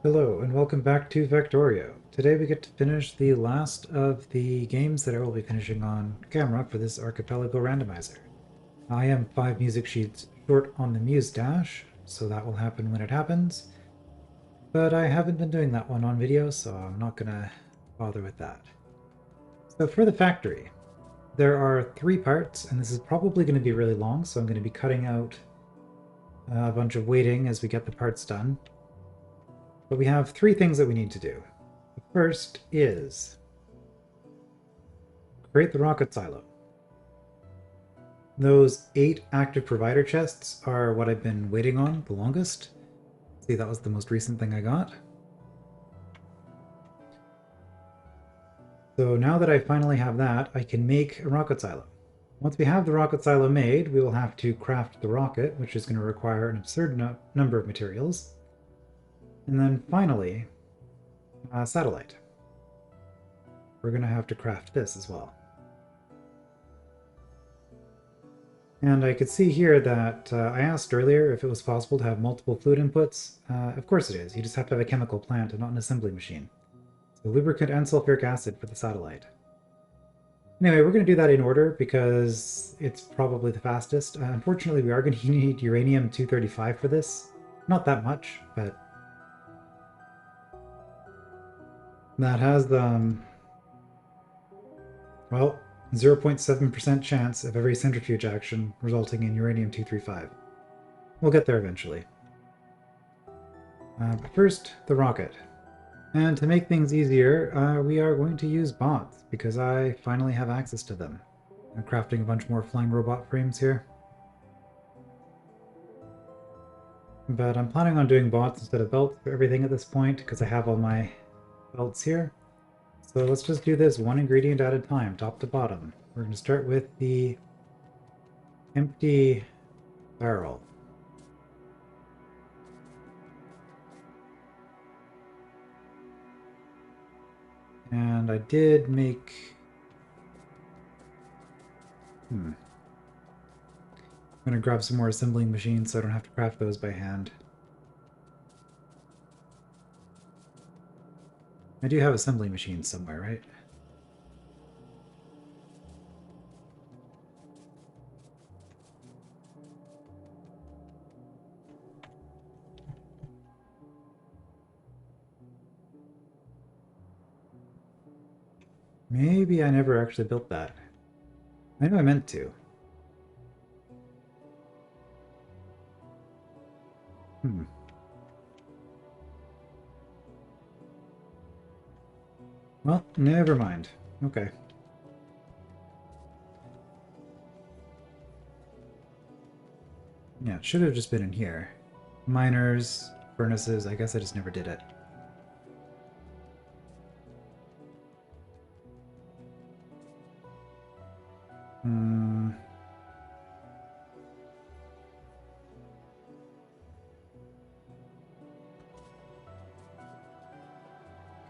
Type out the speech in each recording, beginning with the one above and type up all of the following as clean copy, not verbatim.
Hello and welcome back to Factorio. Today we get to finish the last of the games that I will be finishing on camera for this Archipelago randomizer. I am 5 music sheets short on the muse dash, so that will happen when it happens, but I haven't been doing that one on video, so I'm not gonna bother with that. So for the factory, there are 3 parts, and this is probably going to be really long, so I'm going to be cutting out a bunch of waiting as we get the parts done. But we have 3 things that we need to do. The first is create the rocket silo. Those 8 active provider chests are what I've been waiting on the longest. See, that was the most recent thing I got. So now that I finally have that, I can make a rocket silo. Once we have the rocket silo made, we will have to craft the rocket, which is going to require an absurd number of materials. And then finally, a satellite. We're going to have to craft this as well. And I could see here that I asked earlier if it was possible to have multiple fluid inputs. Of course it is. You just have to have a chemical plant and not an assembly machine. So lubricant and sulfuric acid for the satellite. Anyway, we're going to do that in order because it's probably the fastest. Unfortunately, we are going to need uranium-235 for this. Not that much, but that has the, well, 0.7% chance of every centrifuge action resulting in uranium-235. We'll get there eventually. But first, the rocket. And to make things easier, we are going to use bots, because I finally have access to them. I'm crafting a bunch more flying robot frames here. But I'm planning on doing bots instead of belts for everything at this point, because I have all my belts here. So let's just do this one ingredient at a time, top to bottom. We're going to start with the empty barrel. And I did make... I'm going to grab some more assembling machines so I don't have to craft those by hand. I do have assembly machines somewhere, right? Maybe I never actually built that. I know I meant to. Well, never mind. Okay. Yeah, it should have just been in here. Miners, furnaces, I guess I just never did it.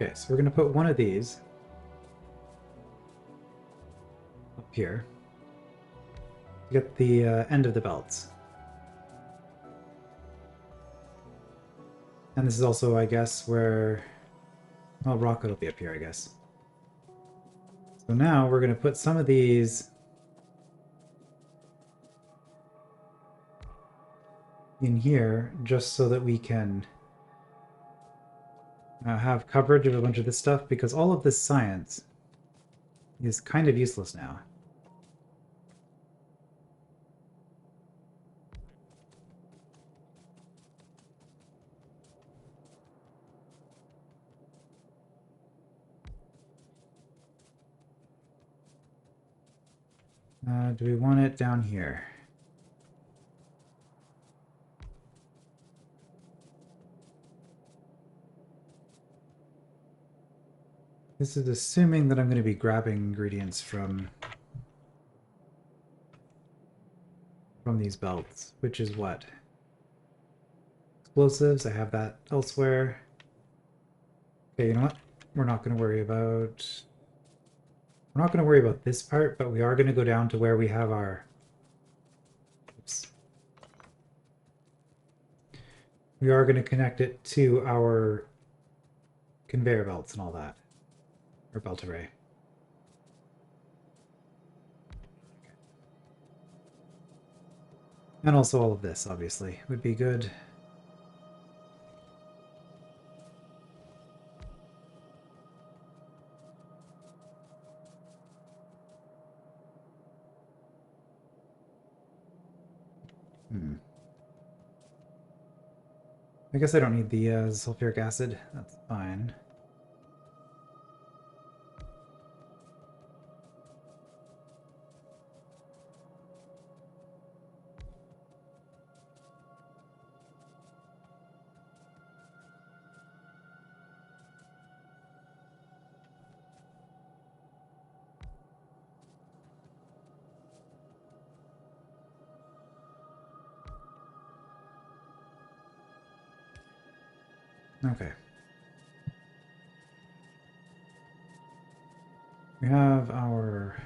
Okay, so we're going to put one of these up here to get the end of the belts. And this is also, I guess, where... well, rocket will be up here, I guess. So now we're going to put some of these in here just so that we can have coverage of a bunch of this stuff, because all of this science is kind of useless now. Do we want it down here? This is assuming that I'm going to be grabbing ingredients from these belts, which is what? Explosives, I have that elsewhere. Okay, you know what? We're not going to worry about... we're not going to worry about this part, but we are going to go down to where we have our... oops. We are going to connect it to our conveyor belts and all that. Or belt array. And also all of this, obviously, would be good. I guess I don't need the sulfuric acid. That's fine. Okay. We have our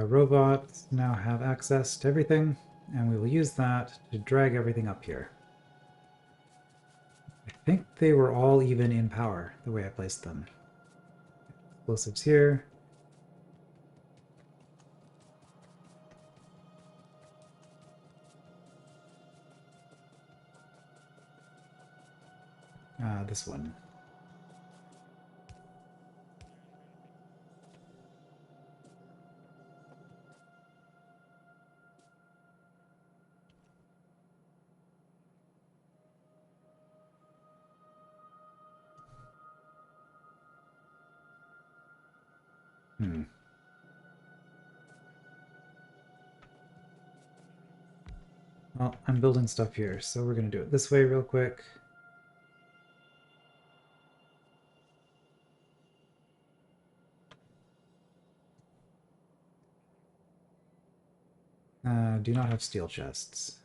robots now have access to everything, and we will use that to drag everything up here. I think they were all even in power, the way I placed them. Explosives here. This one. Well, I'm building stuff here, so we're going to do it this way real quick. Do not have steel chests.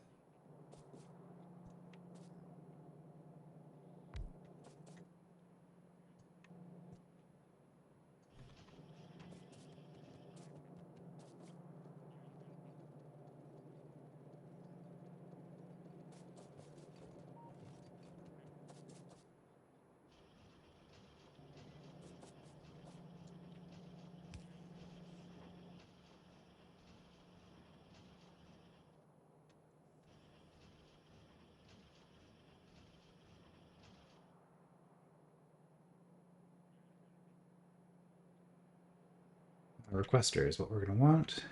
A requester is what we're going to want.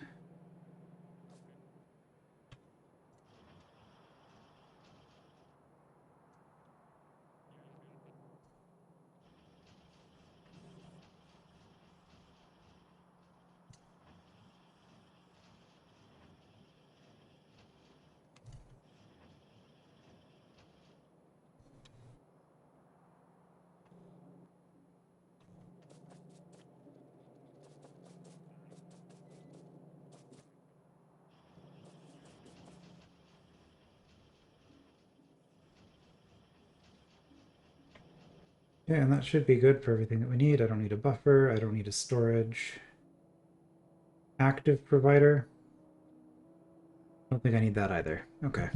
Yeah, and that should be good for everything that we need. I don't need a buffer. I don't need a storage. Active provider. I don't think I need that either. Okay.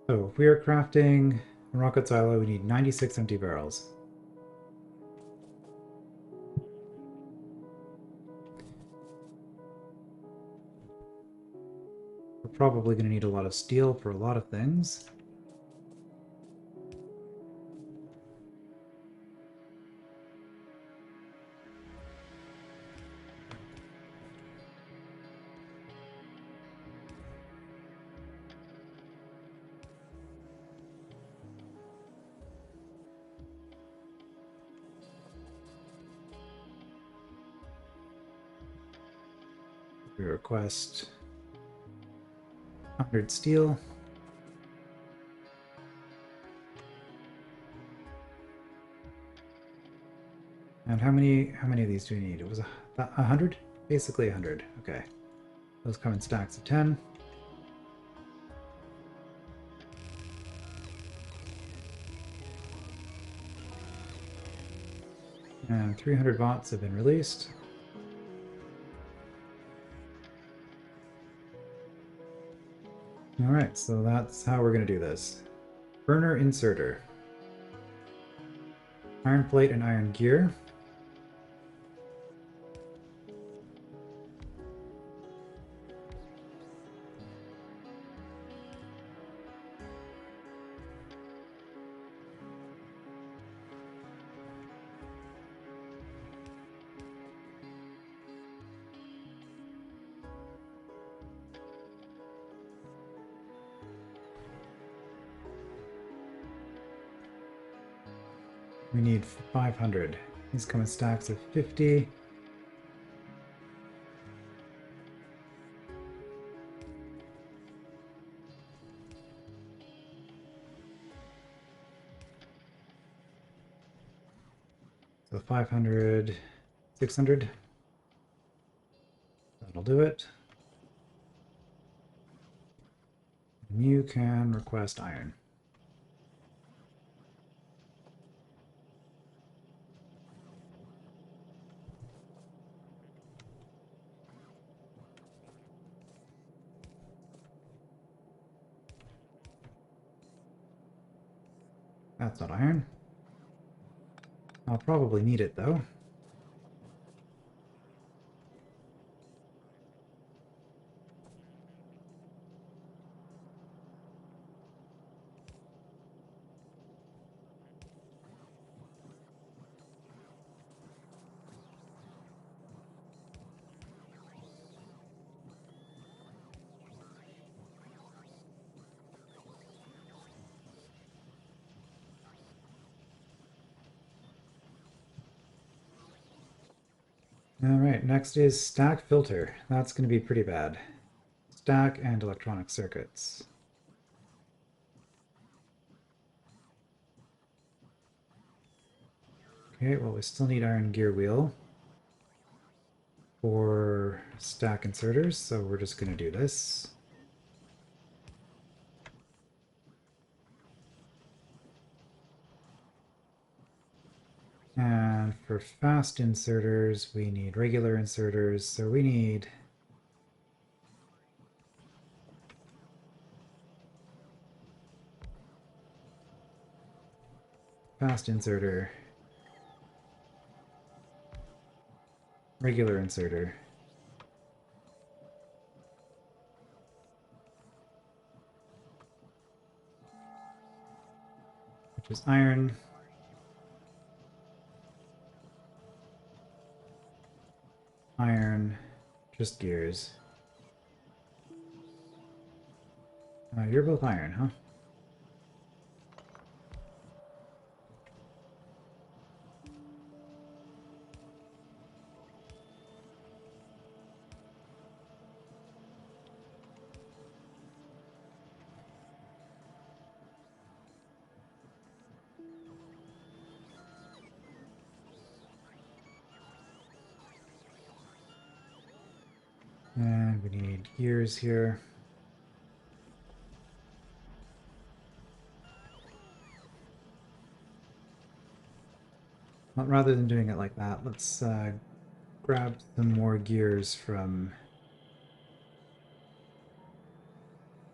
So if we are crafting a rocket silo, we need 96 empty barrels. We're probably going to need a lot of steel for a lot of things. We request 100 steel. And how many of these do we need? It was 100? Basically 100. Okay. Those come in stacks of 10. And 300 bots have been released. Alright, so that's how we're going to do this. Burner inserter. Iron plate and iron gear. We need 500. These come in stacks of 50. So 500, 600. That'll do it. And you can request iron. That's not iron. I'll probably need it though. Alright, next is stack filter. That's going to be pretty bad. Stack and electronic circuits. Okay, well we still need iron gear wheel for stack inserters, so we're just going to do this. And for fast inserters, we need regular inserters, so we need fast inserter, regular inserter. Which is iron. Iron, just gears. You're both iron, huh? And we need gears here. Well, rather than doing it like that, let's grab some more gears from...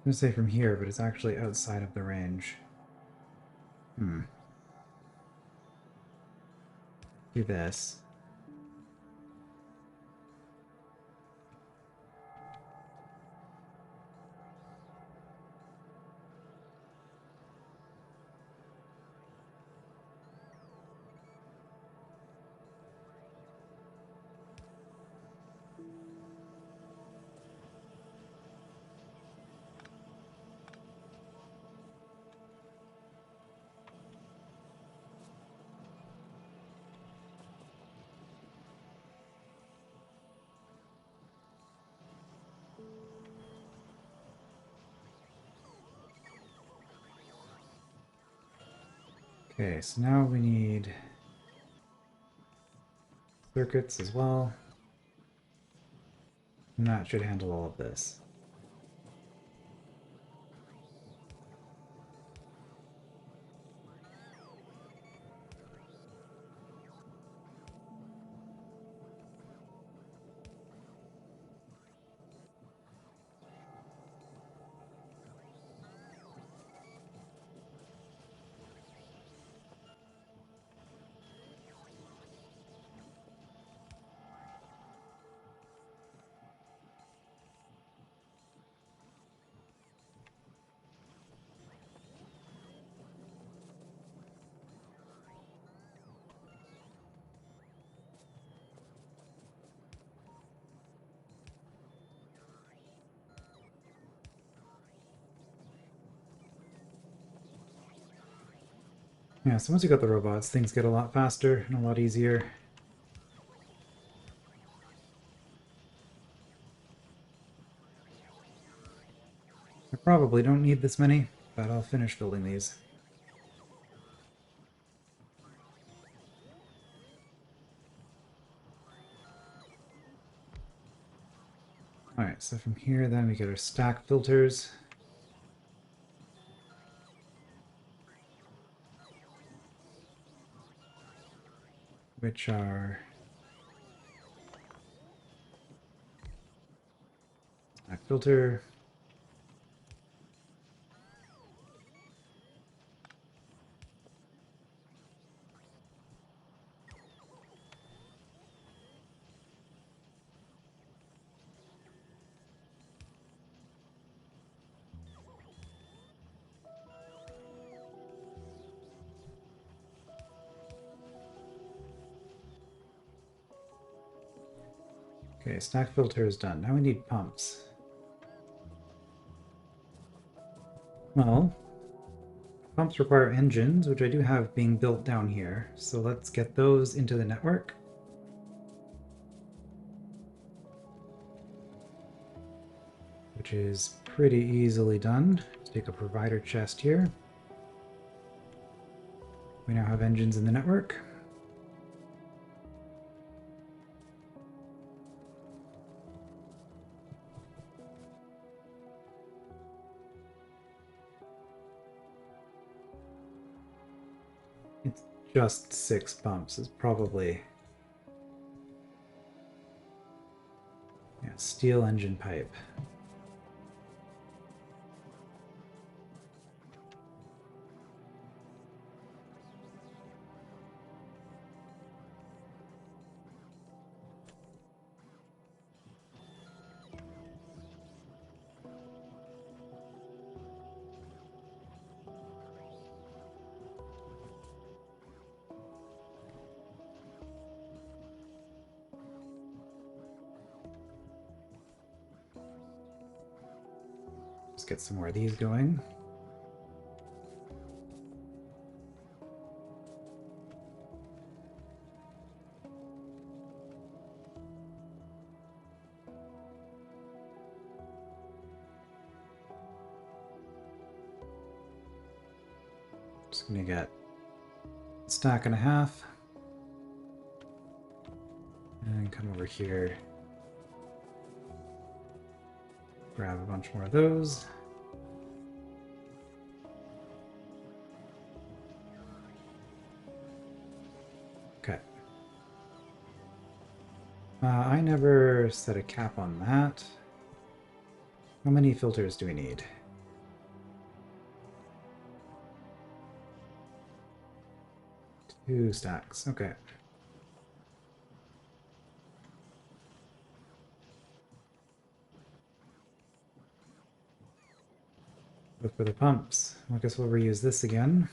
I'm going to say from here, but it's actually outside of the range. Do this. Okay, so now we need circuits as well. And that should handle all of this. Yeah, so once you got the robots, things get a lot faster and a lot easier. I probably don't need this many, but I'll finish building these. Alright, so from here then we get our stack filters. Which are stack filter, okay, stack filter is done. Now we need pumps. Well, pumps require engines, which I do have being built down here. So let's get those into the network. Which is pretty easily done. Let's take a provider chest here. We now have engines in the network. It's just 6 pumps. It's probably... yeah, steel engine pipe. Let's get some more of these going. Just gonna get a stack and a half. And come over here. Grab a bunch more of those. Okay. I never set a cap on that. How many filters do we need? 2 stacks. Okay. Look for the pumps. I guess we'll reuse this again.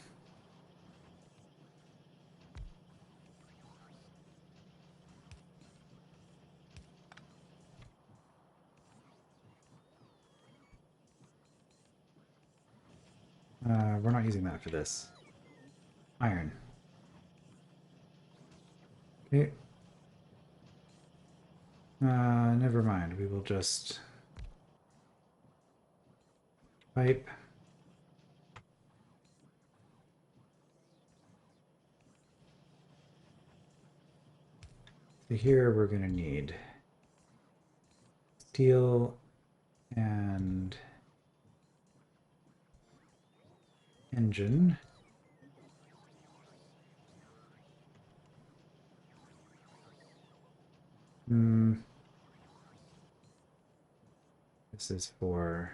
We're not using that for this. Iron. Okay. Never mind. We will just pipe. So here we're going to need steel and engine. This is for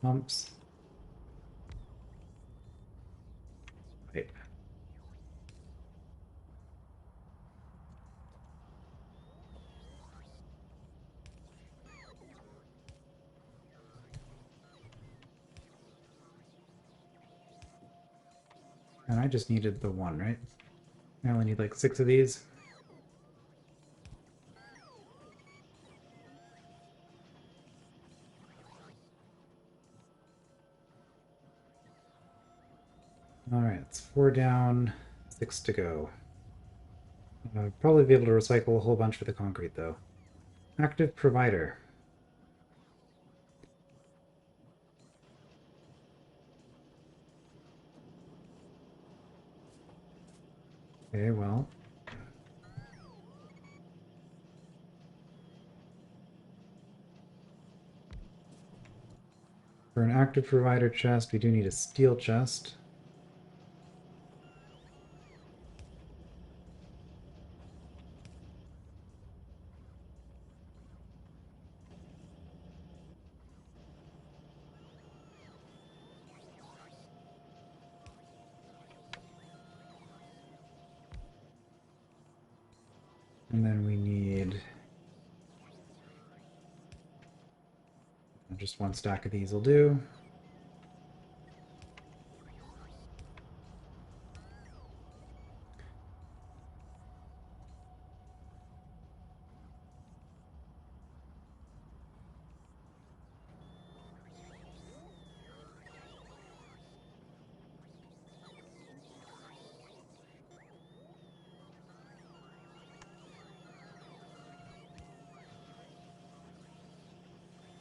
pumps. Pipe. And I just needed the one, right? I only need like 6 of these. All right, it's 4 down, 6 to go. Probably be able to recycle a whole bunch for the concrete, though. Active provider. Okay, well. For an active provider chest, we do need a steel chest. And then we need just 1 stack of these will do.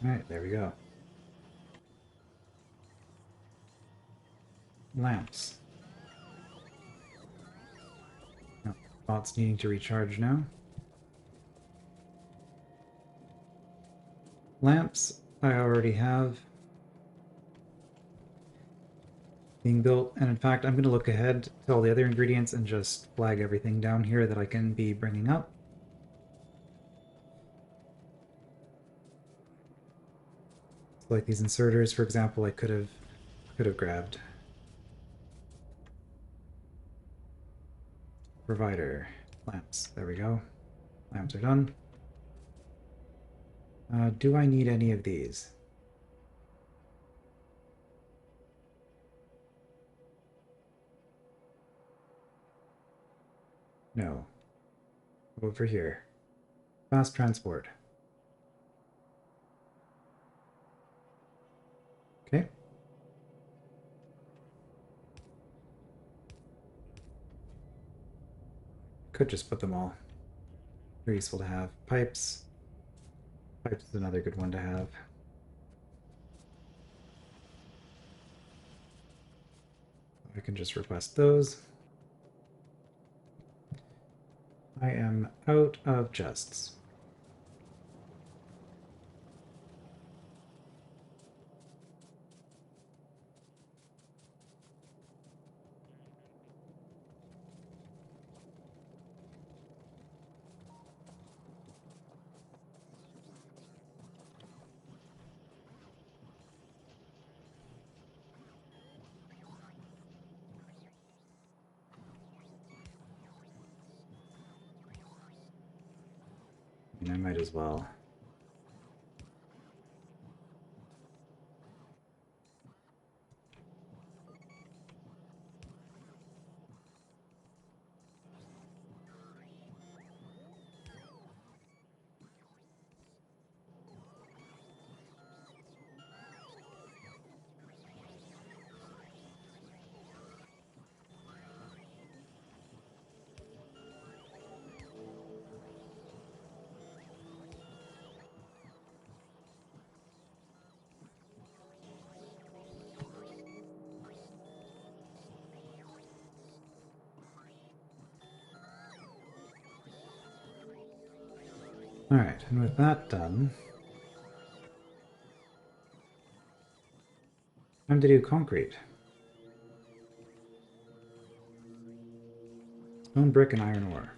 All right, there we go. Lamps. Oh, bots needing to recharge now. Lamps I already have being built, and in fact I'm going to look ahead to all the other ingredients and just flag everything down here that I can be bringing up. So like these inserters, for example, I could have grabbed. Provider lamps. There we go. Lamps are done. Do I need any of these? No. Over here. Fast transport. Okay. Could just put them all. They're useful to have. Pipes. Pipes is another good one to have. I can just request those. I am out of chests. And I might as well. Alright, and with that done, time to do concrete. Stone, brick, and iron ore.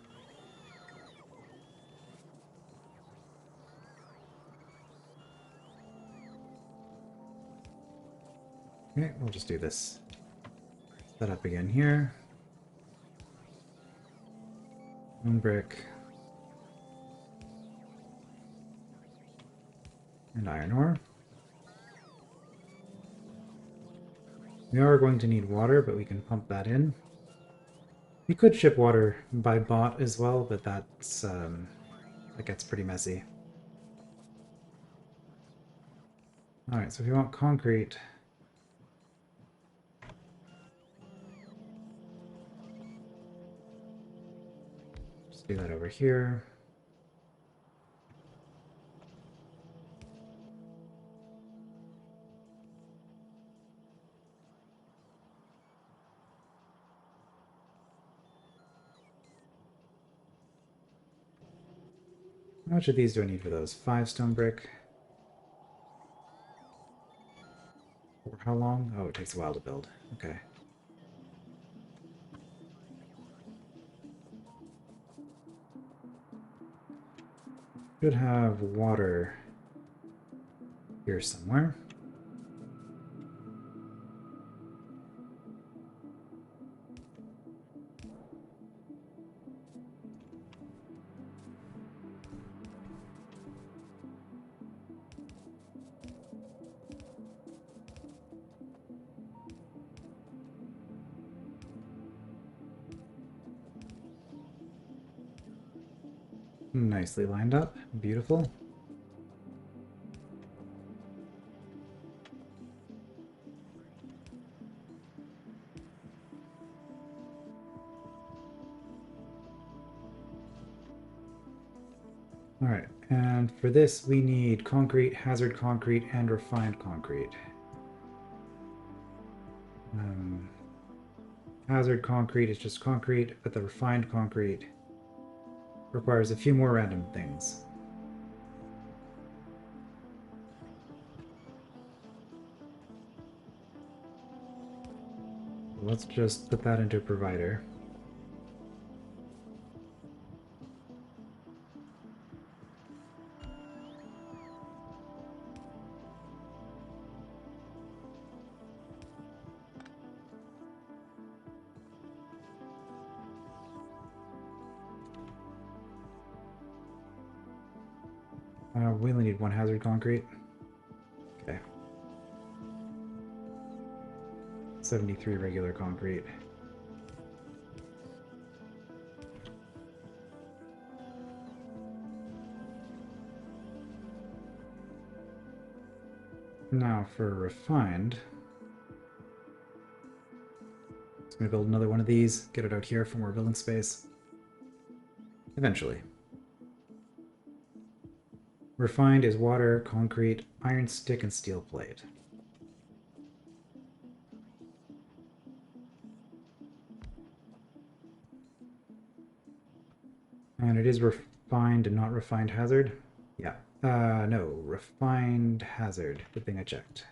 Okay, we'll just do this. Set up again here. Stone, brick, and iron ore. We are going to need water, but we can pump that in. We could ship water by bot as well, but that's that gets pretty messy. Alright, so if you want concrete, just do that over here. How much of these do I need for those? 5 stone brick. For how long? Oh, it takes a while to build. Okay. Should have water here somewhere. Nicely lined up. Beautiful. Alright, and for this we need concrete, hazard concrete, and refined concrete. Hazard concrete is just concrete, but the refined concrete requires a few more random things. Let's just put that into a provider. We only need 1 hazard concrete. Okay. 73 regular concrete. Now for refined, I'm going to build another one of these, get it out here for more building space. Eventually. Refined is water, concrete, iron stick, and steel plate. And it is refined and not refined hazard. Yeah. No, refined hazard. Good thing I checked.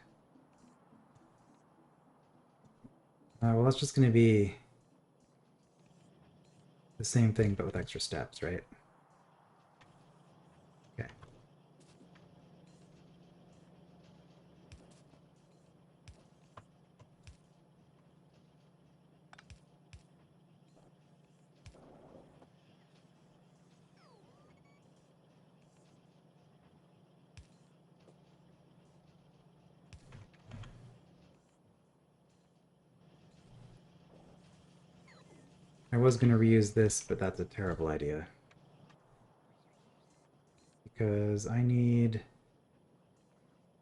Well, that's just going to be the same thing, but with extra steps, right? Okay. I was going to reuse this, but that's a terrible idea. Because I need,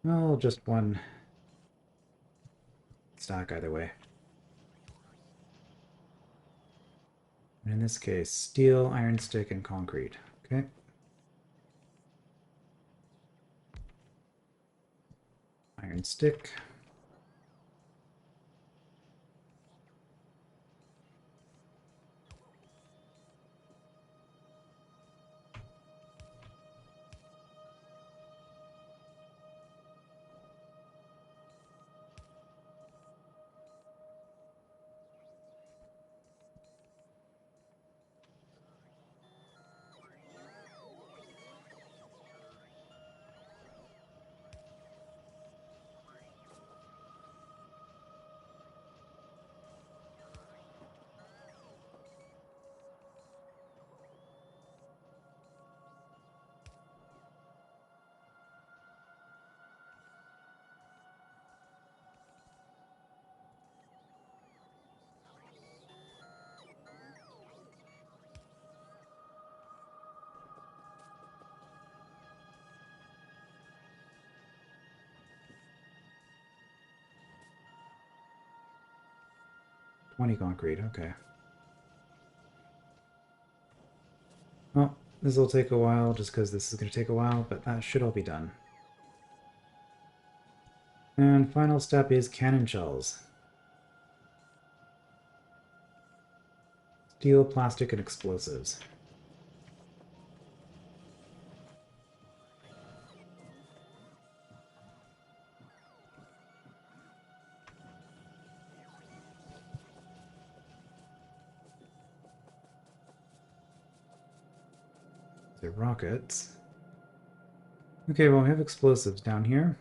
well, just 1 stack either way. And in this case, steel, iron stick, and concrete. Okay. Iron stick. 20 concrete, okay. Well, this will take a while just because this is going to take a while, but that should all be done. And final step is cannon shells. Steel, plastic, and explosives. The rockets. Okay, well, we have explosives down here.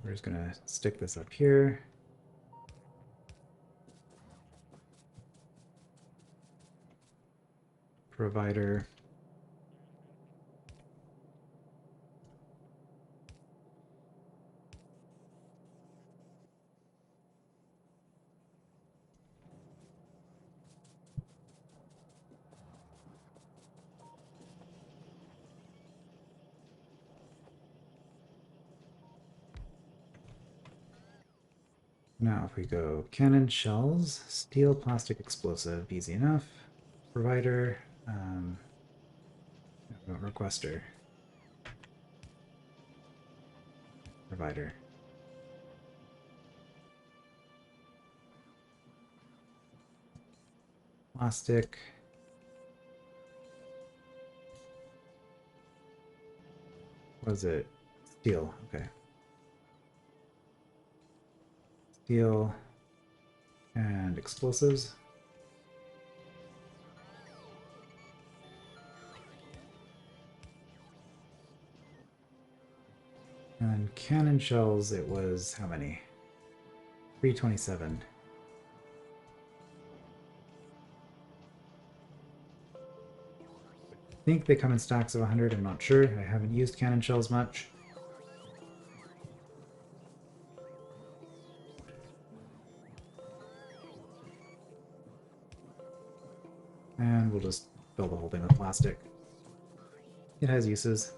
We're just gonna stick this up here. Provider. Now if we go cannon shells, steel, plastic, explosive, easy enough. Provider, requester. Provider. Plastic. What is it? Steel, okay. Steel and explosives. And cannon shells, it was how many? 327. I think they come in stacks of 100, I'm not sure. I haven't used cannon shells much. And we'll just fill the whole thing with plastic. It has uses.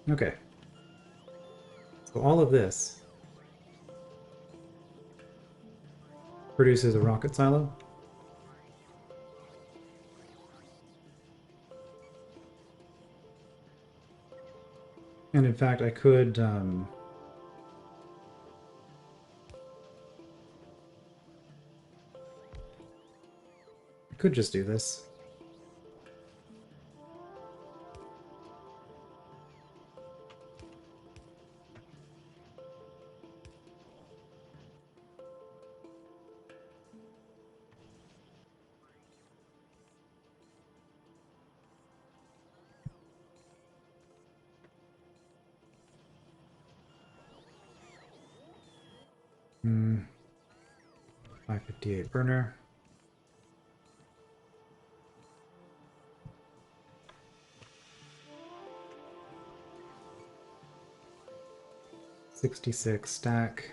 Okay. So all of this produces a rocket silo. And in fact, I could just do this. Hmm. 558 burner. $66 stack.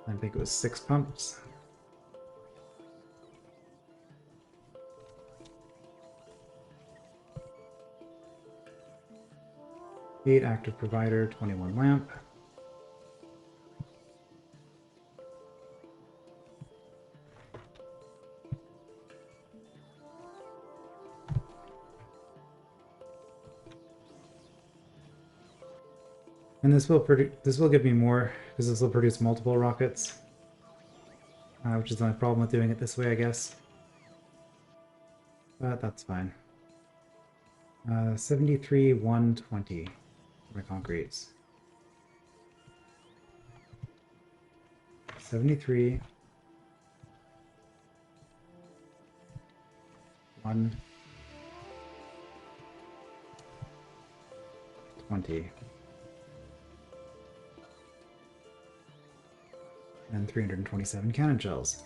I think it was 6 pumps. Eight active provider, 21 lamp. And this will give me more because this will produce multiple rockets, which is the only problem with doing it this way, I guess. But that's fine. 73 120 for my concretes. 73 120. and 327 cannon shells.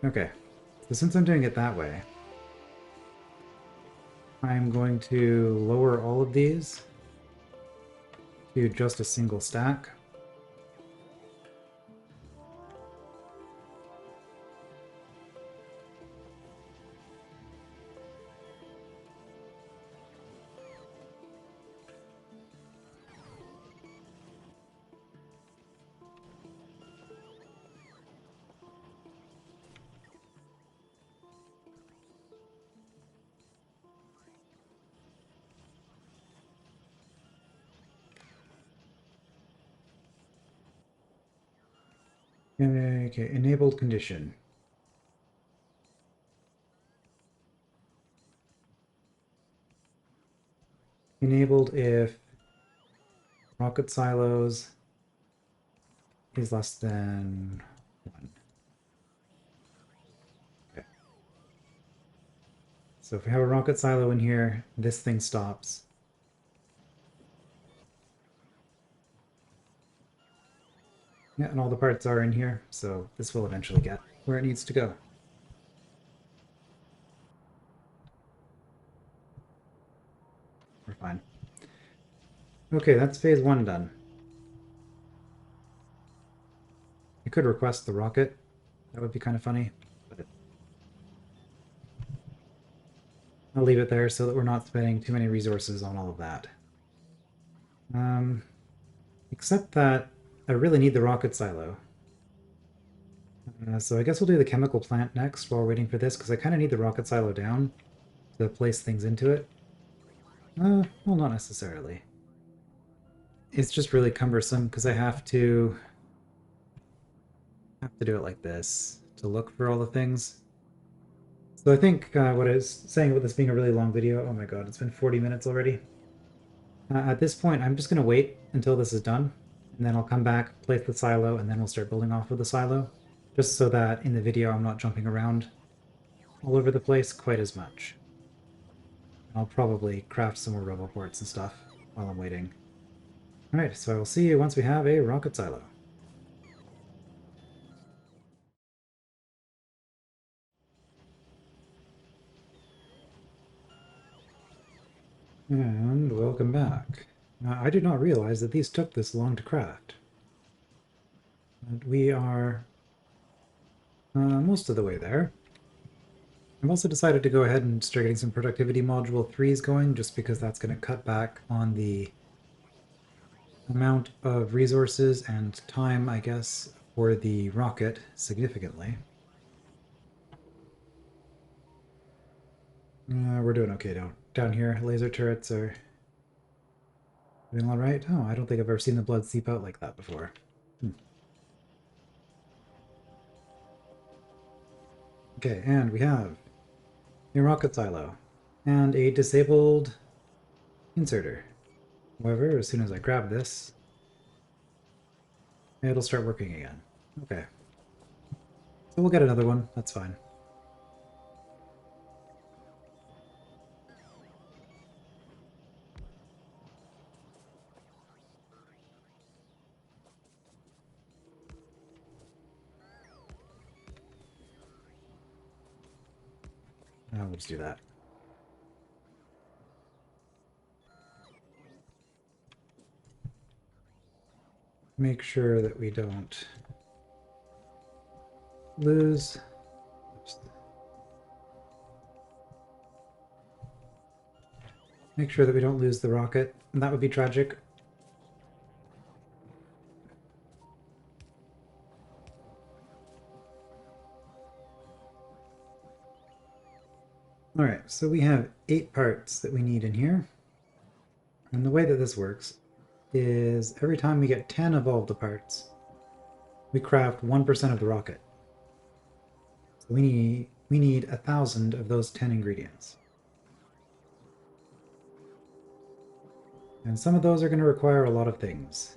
Okay, so since I'm doing it that way, I'm going to lower all of these to just a single stack. Okay, enabled condition. Enabled if rocket silos is less than 1. Okay. So if we have a rocket silo in here, this thing stops. Yeah, and all the parts are in here, so this will eventually get where it needs to go. We're fine. Okay, that's phase 1 done. I could request the rocket. That would be kind of funny, but I'll leave it there so that we're not spending too many resources on all of that. Except that I really need the rocket silo. So I guess we'll do the chemical plant next while we're waiting for this, because I kind of need the rocket silo down to place things into it. Well, not necessarily. It's just really cumbersome because I have to do it like this to look for all the things. So I think what I was saying about this being a really long video, oh my god, it's been 40 minutes already. At this point, I'm just going to wait until this is done, and then I'll come back, place the silo, and then we'll start building off of the silo, just so that in the video I'm not jumping around all over the place quite as much. I'll probably craft some more Roboports and stuff while I'm waiting. Alright, so I will see you once we have a rocket silo. And welcome back. I did not realize that these took this long to craft. But we are most of the way there. I've also decided to go ahead and start getting some productivity module 3s going, just because that's going to cut back on the amount of resources and time, I guess, for the rocket significantly. We're doing okay down here. Laser turrets are doing all right. Oh, I don't think I've ever seen the blood seep out like that before. Okay, and we have a rocket silo and a disabled inserter. However, as soon as I grab this, it'll start working again. Okay. So we'll get another one. That's fine. We'll just do that. Make sure that we don't lose. Oops. Make sure that we don't lose the rocket. That would be tragic. All right, so we have 8 parts that we need in here. And the way that this works is every time we get 10 of all of the parts, we craft 1% of the rocket. So we need 1,000 of those 10 ingredients. And some of those are going to require a lot of things.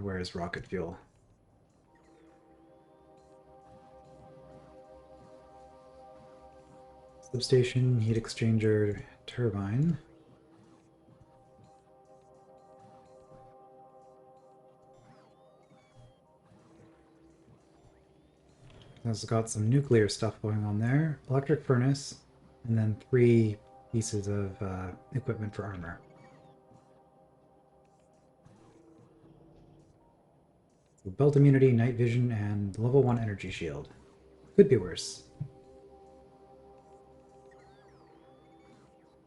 where is rocket fuel? Substation, heat exchanger, turbine. It's got some nuclear stuff going on there. Electric furnace, and then 3 pieces of equipment for armor. So belt immunity, night vision, and level 1 energy shield. Could be worse.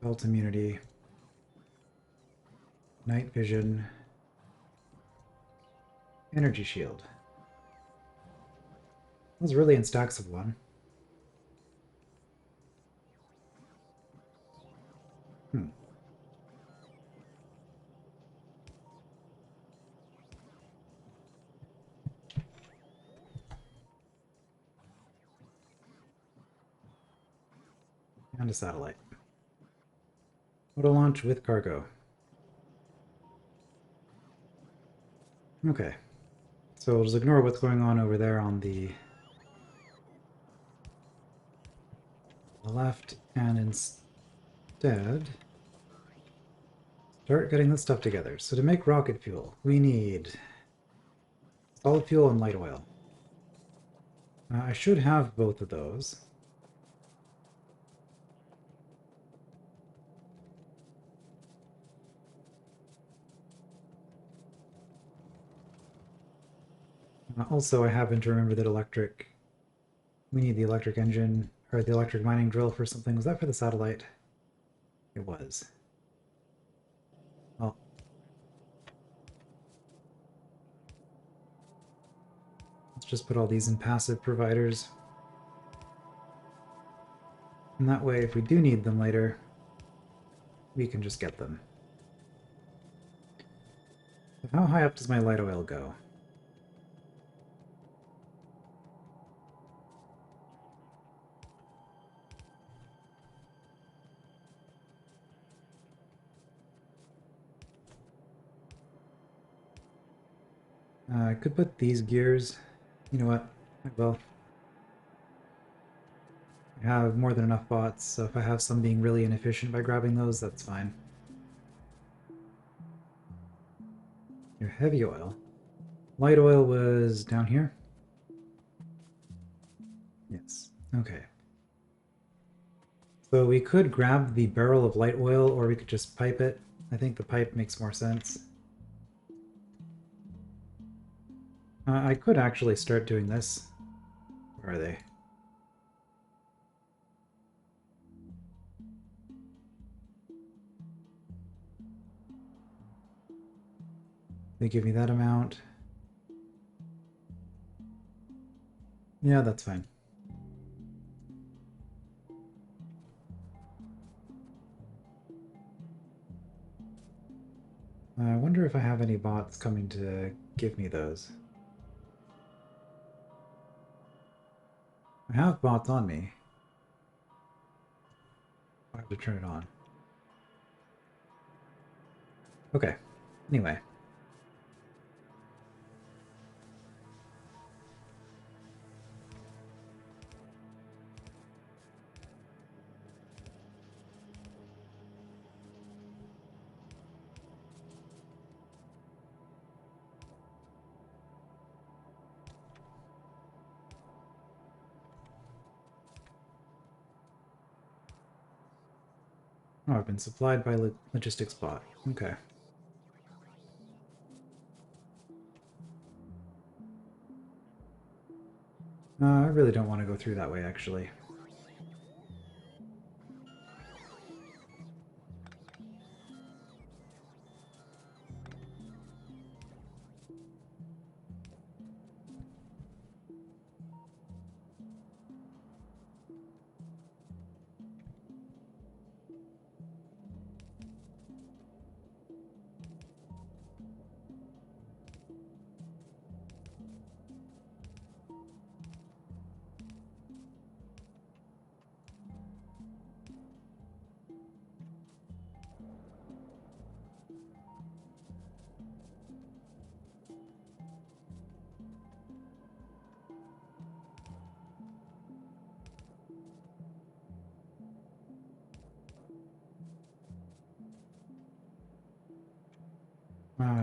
Belt immunity, night vision, energy shield. Those really in stacks of 1. And a satellite. Auto launch with cargo. Okay. So we'll just ignore what's going on over there on the left, and instead start getting this stuff together. So to make rocket fuel, we need solid fuel and light oil. I should have both of those. Also, I happen to remember that we need the electric engine, or the electric mining drill for something. Was that for the satellite? It was. Well, let's just put all these in passive providers. And that way, if we do need them later, we can just get them. So how high up does my light oil go? I could put these gears. You know what? I will. I have more than enough bots, so if I have some being really inefficient by grabbing those, that's fine. Your heavy oil. Light oil was down here? Yes. Okay. So we could grab the barrel of light oil, or we could just pipe it. I think the pipe makes more sense. I could actually start doing this. Where are they? They give me that amount. Yeah, that's fine. I wonder if I have any bots coming to give me those. I have bots on me. I have to turn it on. Okay. Anyway. Oh, I've been supplied by logistics bot. Okay. I really don't want to go through that way, actually.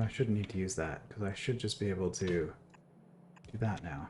I shouldn't need to use that, because I should just be able to do that now.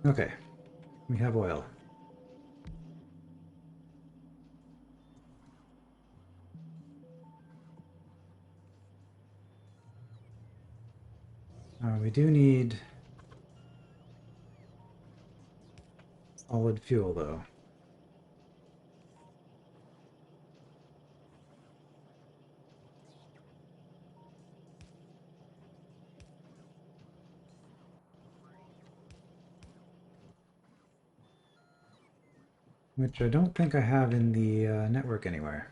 Okay, we have oil. We do need solid fuel, though. Which I don't think I have in the network anywhere.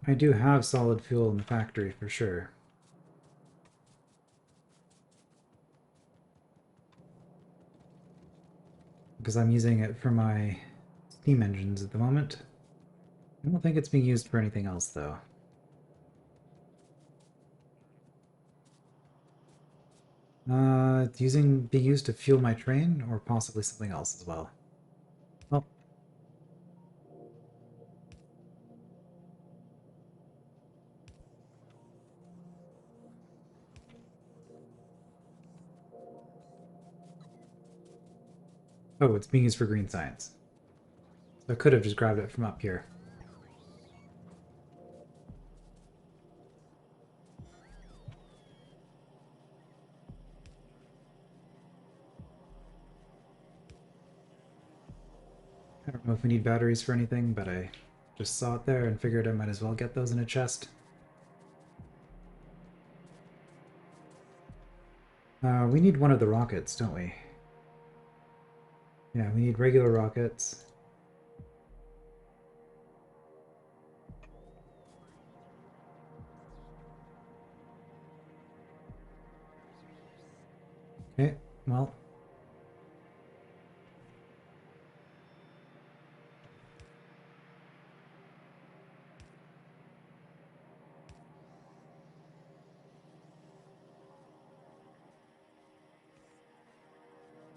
I do have solid fuel in the factory for sure. Because I'm using it for my steam engines at the moment. I don't think it's being used for anything else, though. It's being used to fuel my train, or possibly something else as well. Well, oh, it's being used for green science. So I could have just grabbed it from up here. I don't know if we need batteries for anything, but I just saw it there and figured I might as well get those in a chest. We need one of the rockets, don't we? Yeah, we need regular rockets. Okay, well.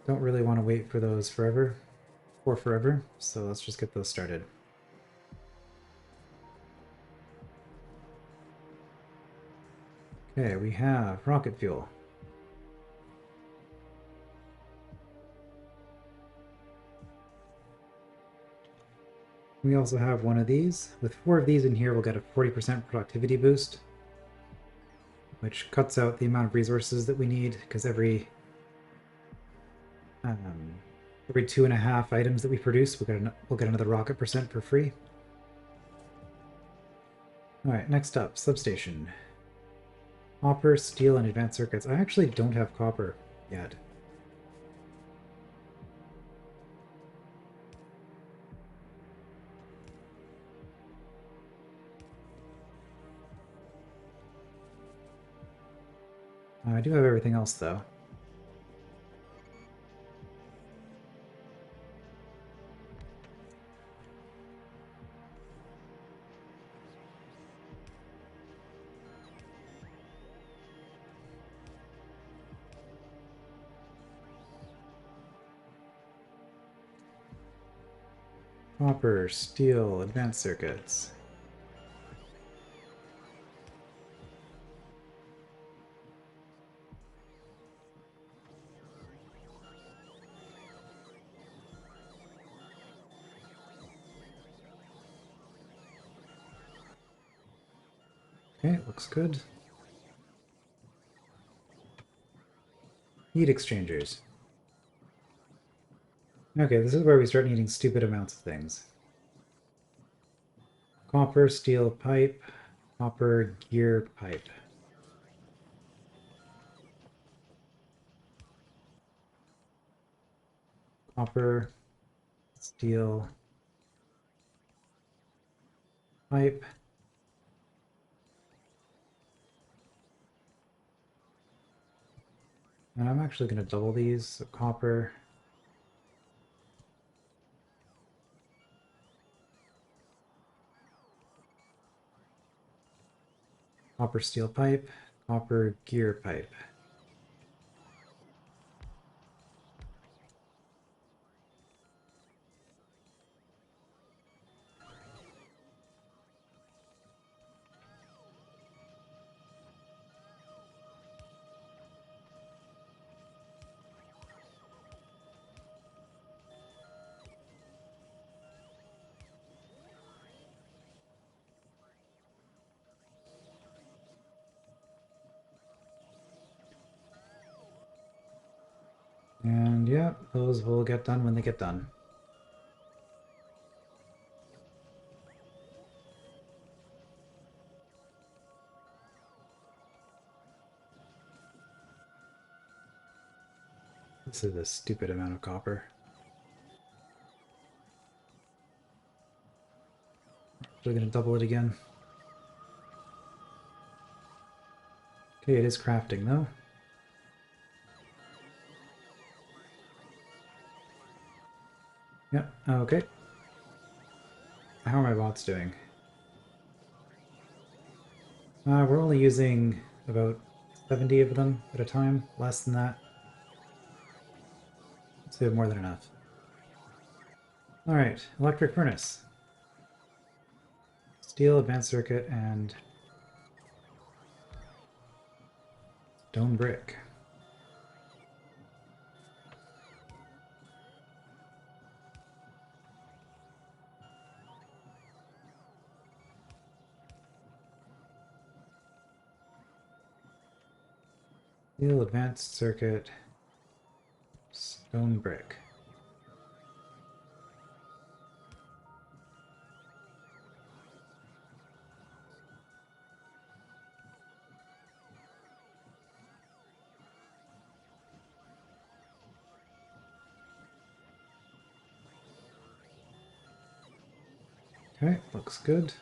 Don't really want to wait for those forever, so let's just get those started. Okay, we have rocket fuel. We also have one of these. With 4 of these in here, we'll get a 40% productivity boost, which cuts out the amount of resources that we need, because every 2.5 items that we produce, we'll get another rocket percent for free. Alright, next up, substation. Copper, steel, and advanced circuits. I actually don't have copper yet. I do have everything else, though. Copper, steel, advanced circuits. Okay, looks good. Heat exchangers. Okay, this is where we start needing stupid amounts of things. Copper, steel pipe, copper gear pipe. Copper, steel pipe. And I'm actually going to double these. So copper. Copper steel pipe. Copper gear pipe. And yeah, those will get done when they get done. This is a stupid amount of copper. We're going to double it again. Okay, it is crafting though. Yep, okay. How are my bots doing? We're only using about 70 of them at a time, less than that. So we have more than enough. Alright, electric furnace. Steel, advanced circuit, and stone brick. Steel, advanced circuit, stone brick. Okay, looks good.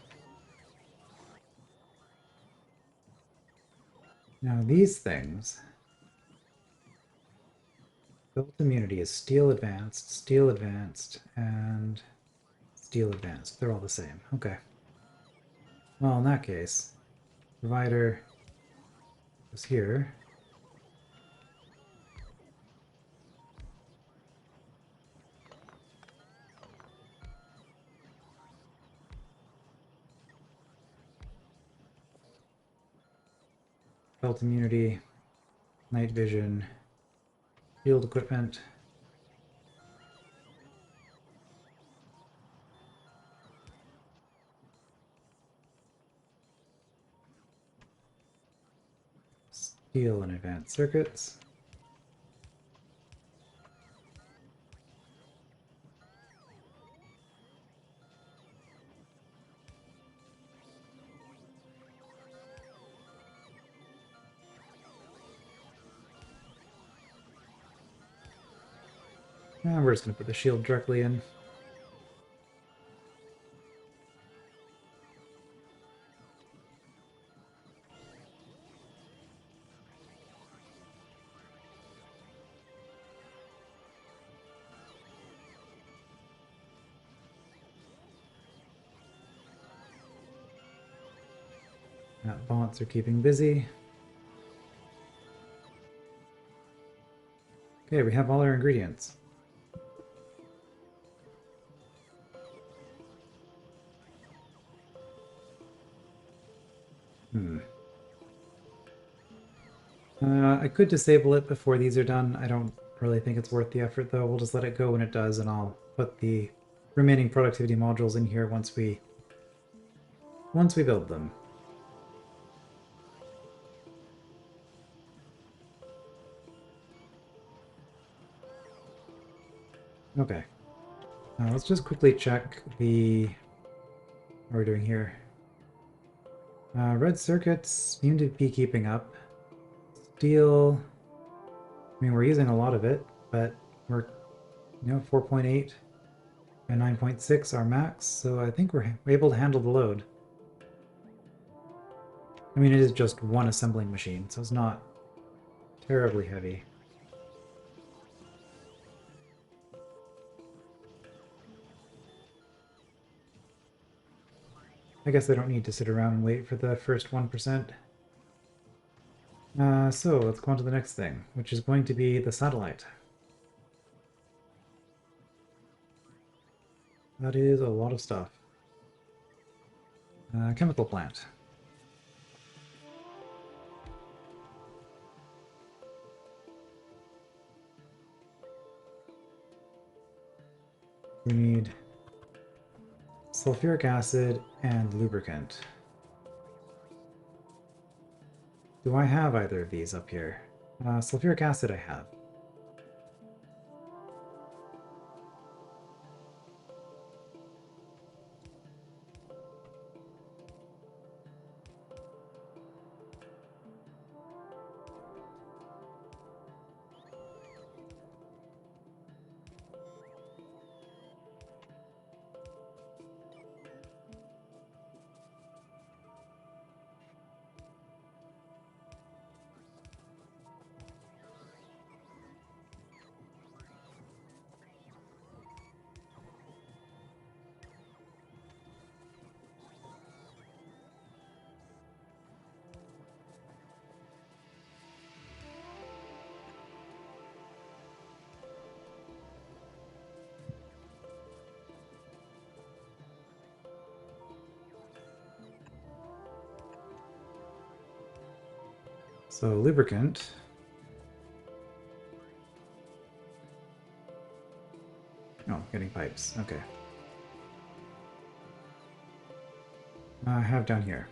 Now these things, built immunity is steel advanced, and steel advanced. They're all the same. Okay. Well, in that case, provider is here. Belt immunity, night vision, field equipment. Steel and advanced circuits. And we're just going to put the shield directly in. Bots are keeping busy. Okay, we have all our ingredients. I could disable it before these are done. I don't really think it's worth the effort though. We'll just let it go when it does, and I'll put the remaining productivity modules in here once we build them. Okay. Let's just quickly check the... what we're doing here. Red circuits seem to be keeping up. Steel... I mean, we're using a lot of it, but we're, 4.8 and 9.6 are max, so I think we're able to handle the load. I mean, it is just one assembling machine, so it's not terribly heavy. I guess I don't need to sit around and wait for the first 1%. So let's go on to the next thing, which is going to be the satellite. That is a lot of stuff. Chemical plant. We need sulfuric acid and lubricant. Do I have either of these up here? Sulfuric acid I have. So lubricant. Oh, getting pipes. Okay. I have down here.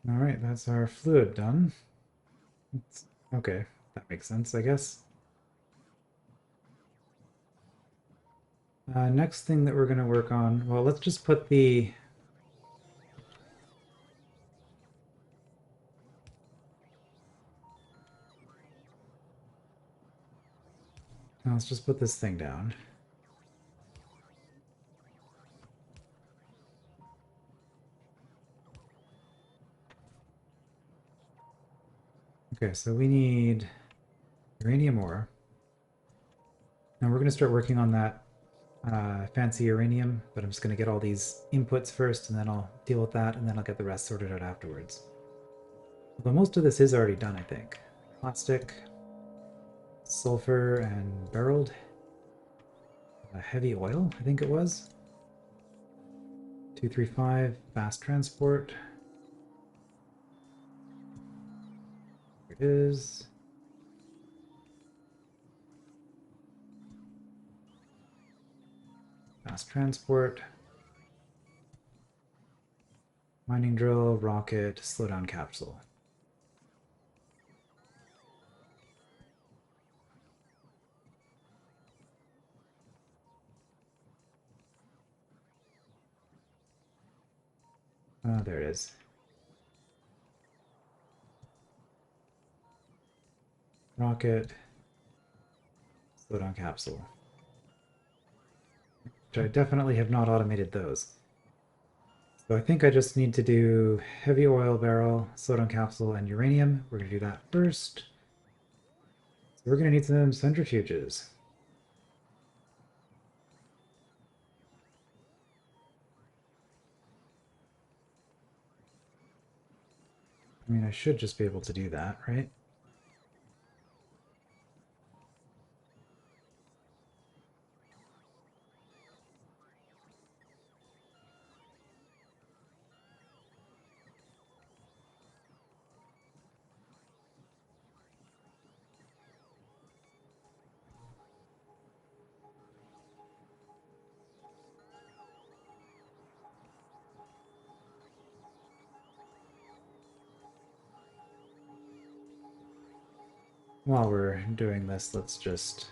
All right, that's our fluid done. Okay, that makes sense, I guess. Next thing that we're going to work on, well, let's just put the... let's just put this thing down. Okay, so we need uranium ore. Now we're going to start working on that fancy uranium, but I'm just going to get all these inputs first, and then I'll deal with that, and then I'll get the rest sorted out afterwards. Although most of this is already done, I think. Plastic, sulfur, and barreled. Heavy oil, I think it was. 235, fast transport. Here it is. Fast transport. Mining drill, rocket, slowdown capsule. There it is. Rocket, slowdown capsule. Which I definitely have not automated those. So I think I just need to do heavy oil barrel, slowdown capsule, and uranium. We're going to do that first. So we're going to need some centrifuges. I mean, I should just be able to do that, right? While we're doing this, let's just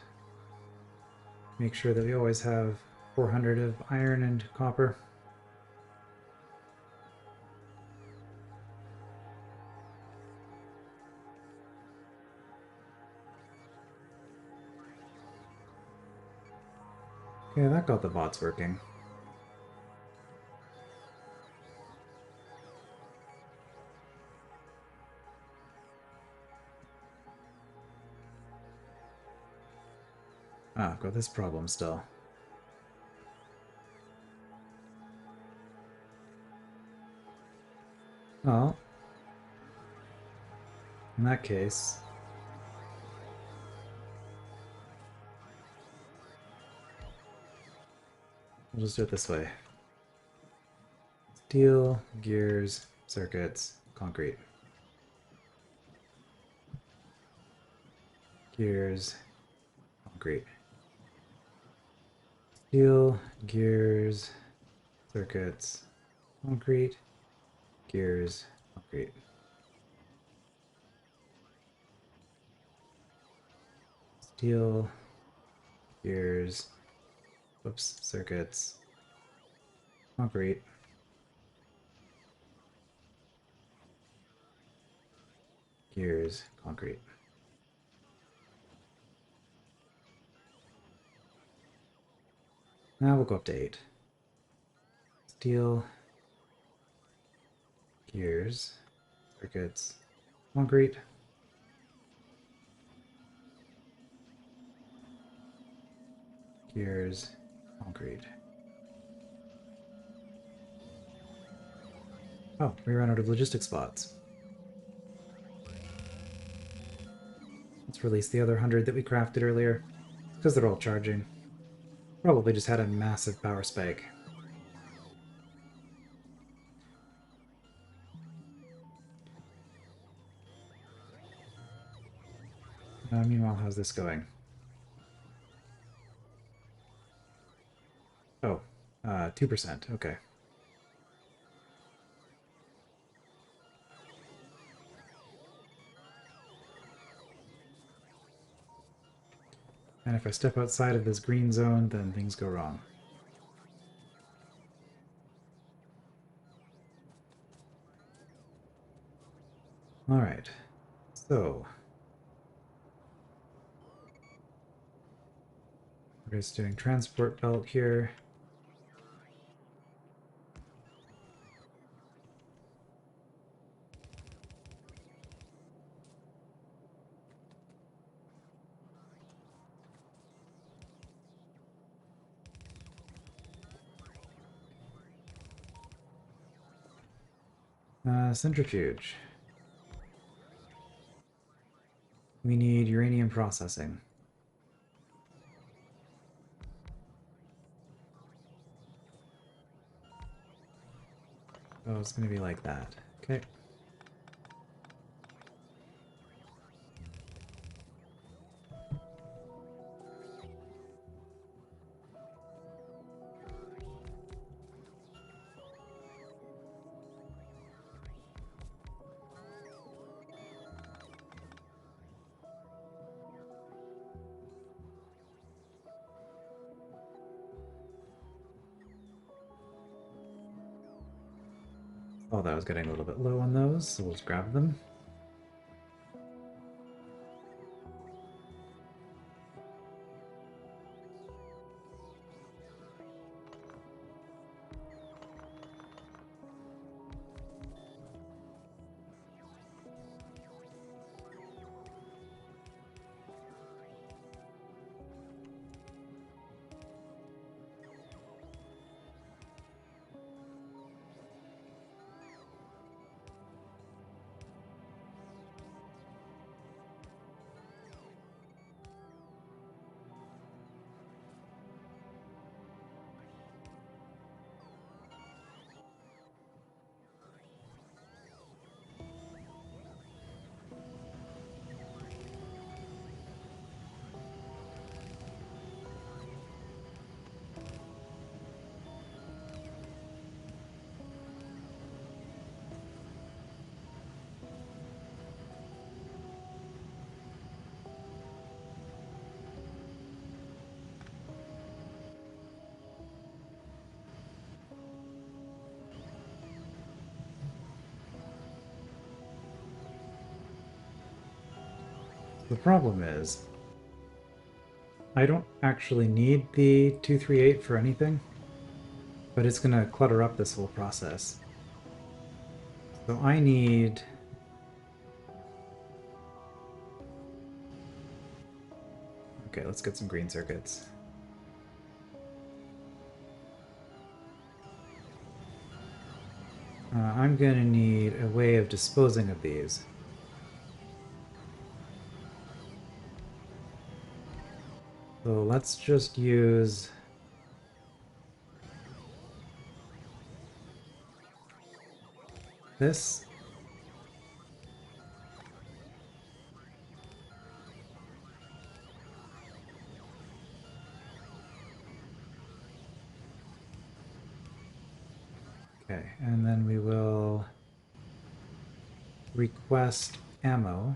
make sure that we always have 400 of iron and copper. Okay, that got the bots working. Ah, I've got this problem still. Well, in that case, we'll just do it this way. Steel, gears, circuits, concrete. Gears, concrete. Steel, gears, circuits, concrete, gears, concrete. Steel, gears, whoops, circuits, concrete, gears, concrete. Now we'll go up to 8. Steel, gears, circuits, concrete, gears, concrete. Oh, we ran out of logistic spots. Let's release the other 100 that we crafted earlier, because they're all charging. Probably just had a massive power spike. Meanwhile, how's this going? Oh, 2%, okay. And if I step outside of this green zone, then things go wrong. Alright, so we're just doing transport belt here. Centrifuge. We need uranium processing. Oh, it's going to be like that. Okay. Oh, that was getting a little bit low on those, so we'll just grab them. The problem is, I don't actually need the 238 for anything, but it's going to clutter up this whole process. So I need... Okay, let's get some green circuits. I'm going to need a way of disposing of these. So let's just use this. Okay, and then we will request ammo.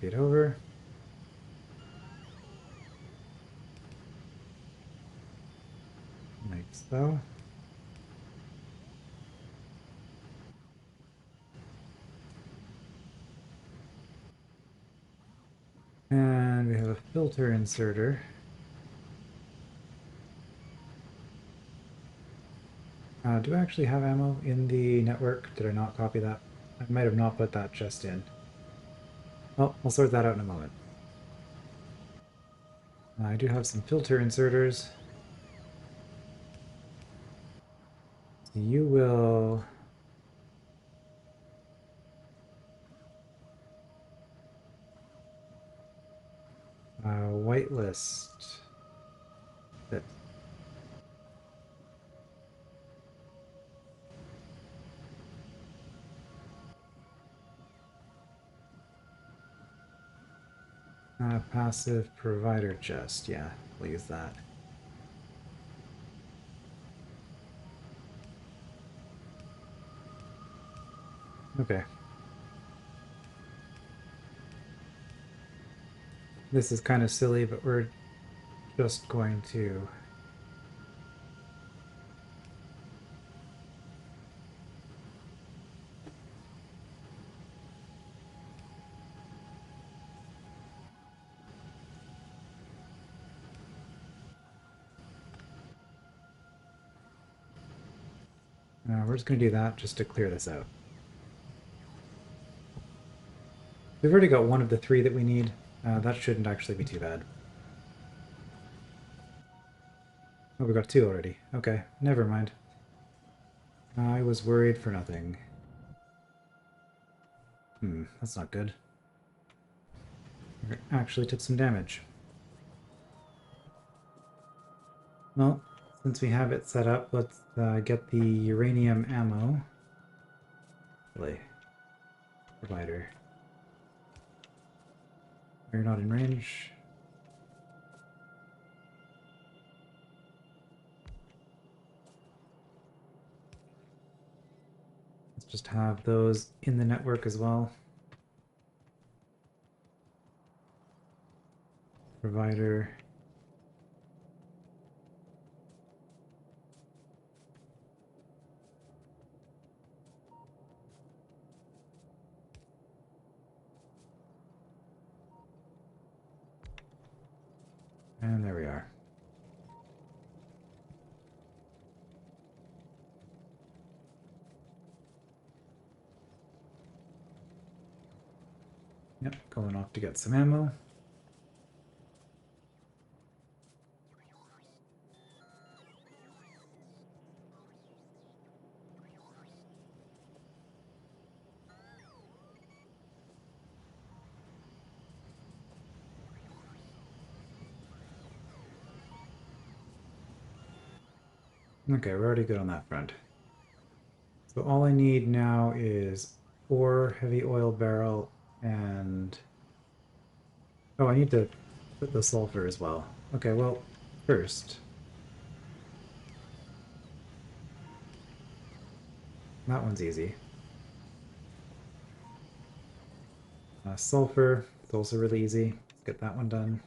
Get over. Like so. And we have a filter inserter. Do I actually have ammo in the network? Did I not copy that? I might have not put that just in. Well, I'll sort that out in a moment. I do have some filter inserters. So you will... whitelist it. Passive provider chest. Yeah, we'll use that. Okay. This is kind of silly, but we're just going to... we're just going to do that just to clear this out. We've already got one of the three that we need. That shouldn't actually be too bad. Oh, we got two already. Okay, never mind. I was worried for nothing. That's not good. We actually took some damage. Well, since we have it set up, let's get the uranium ammo. Play. Provider. You're not in range. Let's just have those in the network as well. Provider. And there we are. Yep, going off to get some ammo. Okay, we're already good on that front. So all I need now is ore, heavy oil barrel, and... Oh, I need to put the sulfur as well. Okay, well, first... That one's easy. Sulfur, it's also really easy. Let's get that one done.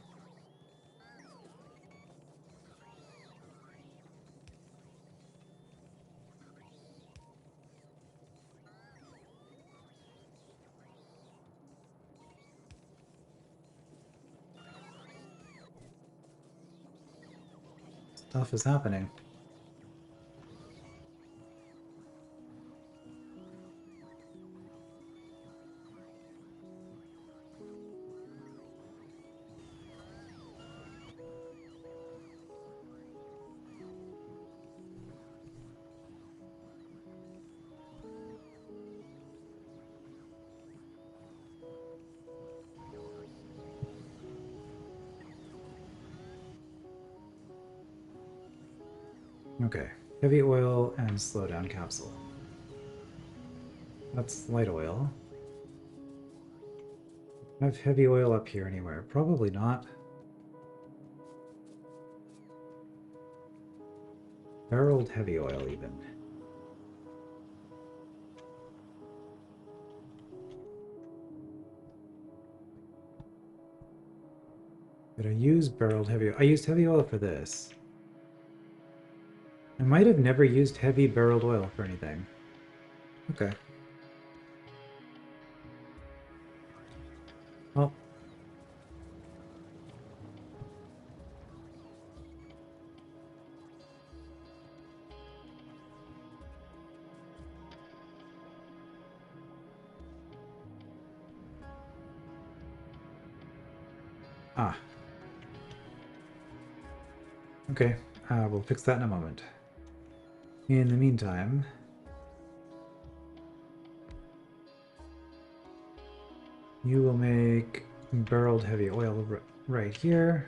stuff is happening. Okay, heavy oil and slow down capsule. That's light oil. I have heavy oil up here anywhere? Probably not. Barreled heavy oil, even. Did I use barreled heavy oil? I used heavy oil for this. I might have never used heavy barreled oil for anything. Okay. Well. Ah. Okay. We'll fix that in a moment. In the meantime... you will make barreled heavy oil right here.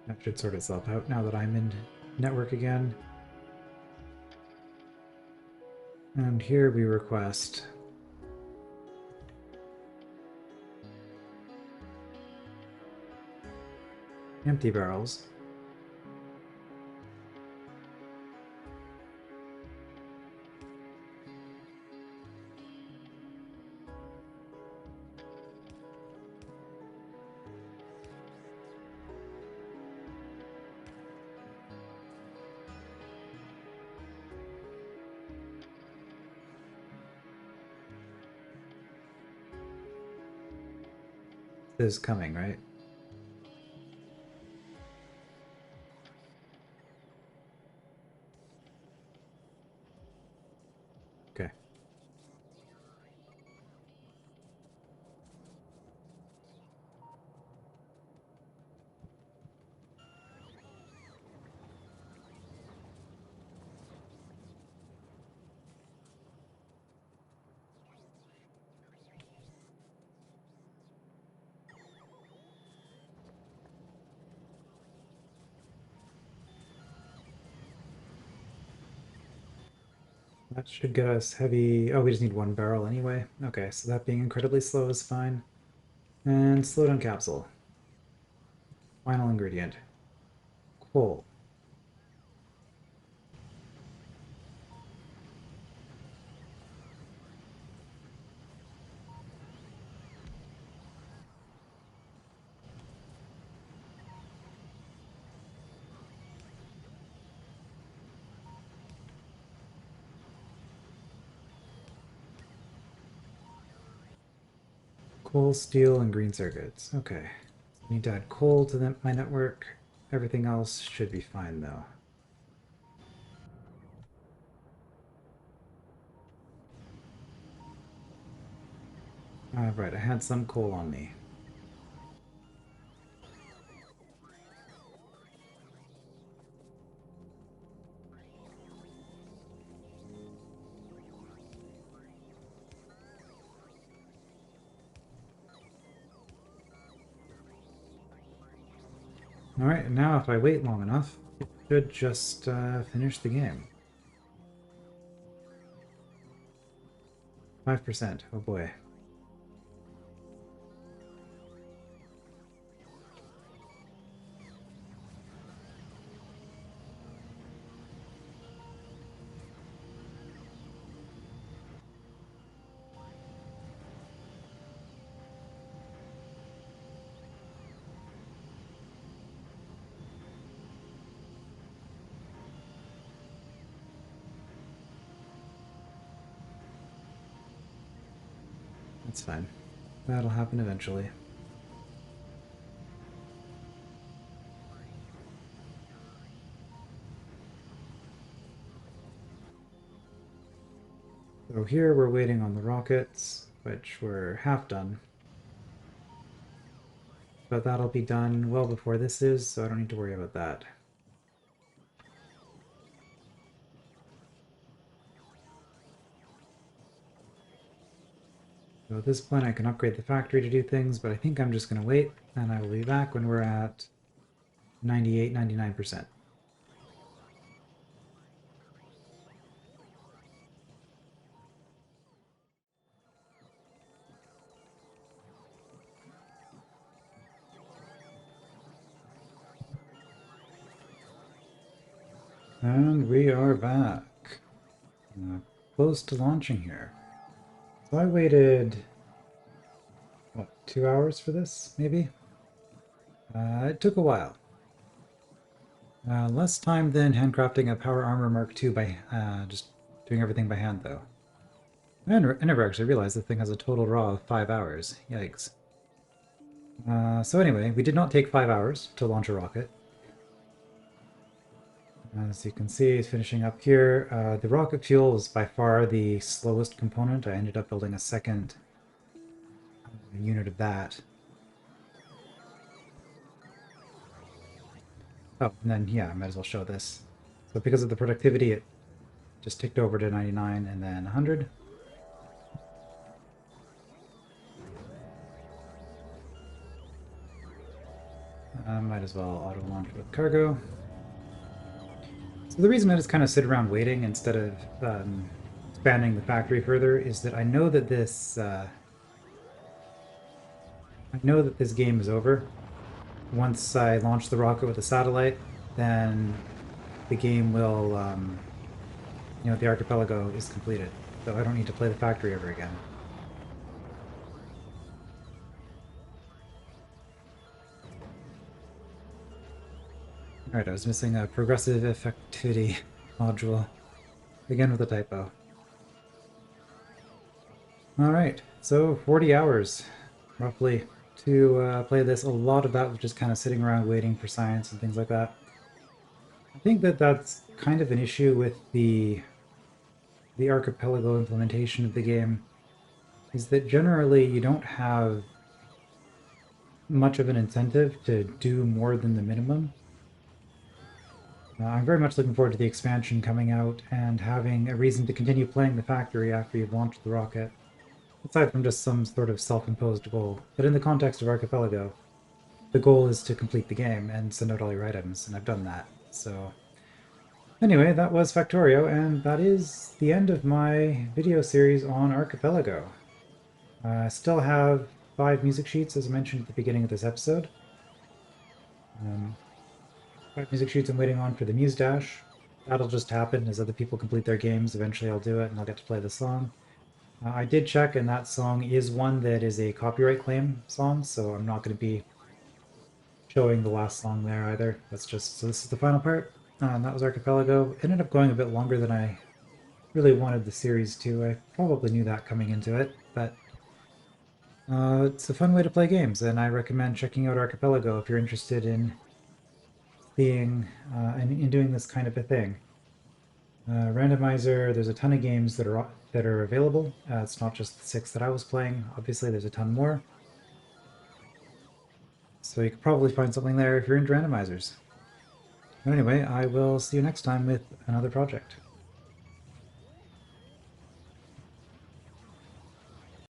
That should sort itself out now that I'm in network again. And here we request empty barrels. This is coming, right? Okay. That should get us heavy... oh, we just need one barrel anyway. Okay, so that being incredibly slow is fine. And slow down capsule. Final ingredient. Coal. Coal, steel, and green circuits. Okay. I need to add coal to my network. Everything else should be fine, though. Right, I had some coal on me. Alright, now if I wait long enough, it should just finish the game. 5%. Oh boy. That's fine. That'll happen eventually. So here we're waiting on the rockets, which we're half done. But that'll be done well before this is, so I don't need to worry about that. So at this point I can upgrade the factory to do things, but I think I'm just going to wait, and I will be back when we're at 98, 99%. And we are back. Close to launching here. So I waited, what, 2 hours for this, maybe? It took a while. Less time than handcrafting a Power Armor Mark II by just doing everything by hand, though. I never actually realized the thing has a total draw of 5 hours. Yikes. So anyway, we did not take 5 hours to launch a rocket. As you can see, it's finishing up here. The rocket fuel was by far the slowest component. I ended up building a second unit of that. Oh, and then, yeah, I might as well show this. So because of the productivity, it just ticked over to 99 and then 100. Might as well auto-launch with cargo. So the reason I just kind of sit around waiting instead of expanding the factory further is that I know that this game is over. Once I launch the rocket with a satellite, then the game will, the archipelago is completed. So I don't need to play the factory ever again. Alright, I was missing a progressive effectivity module. Again with a typo. Alright, so 40 hours, roughly, to play this. A lot of that was just kind of sitting around waiting for science and things like that. I think that that's kind of an issue with the archipelago implementation of the game, is that generally you don't have much of an incentive to do more than the minimum. I'm very much looking forward to the expansion coming out and having a reason to continue playing the factory after you've launched the rocket, aside from just some sort of self-imposed goal. But in the context of Archipelago, the goal is to complete the game and send out all your items, and I've done that. So anyway, that was Factorio, and that is the end of my video series on Archipelago. I still have 5 music sheets, as I mentioned at the beginning of this episode. 5 music sheets I'm waiting on for the Muse Dash. That'll just happen as other people complete their games. Eventually I'll do it and I'll get to play the song. I did check, and that song is one that is a copyright claim song, so I'm not going to be showing the last song there either. That's just, so this is the final part. And that was Archipelago. It ended up going a bit longer than I really wanted the series to. I probably knew that coming into it, but it's a fun way to play games, and I recommend checking out Archipelago if you're interested in seeing and in doing this kind of a thing. Randomiser, there's a ton of games that are available. It's not just the 6 that I was playing. Obviously, there's a ton more. So you could probably find something there if you're into randomizers. But anyway, I will see you next time with another project.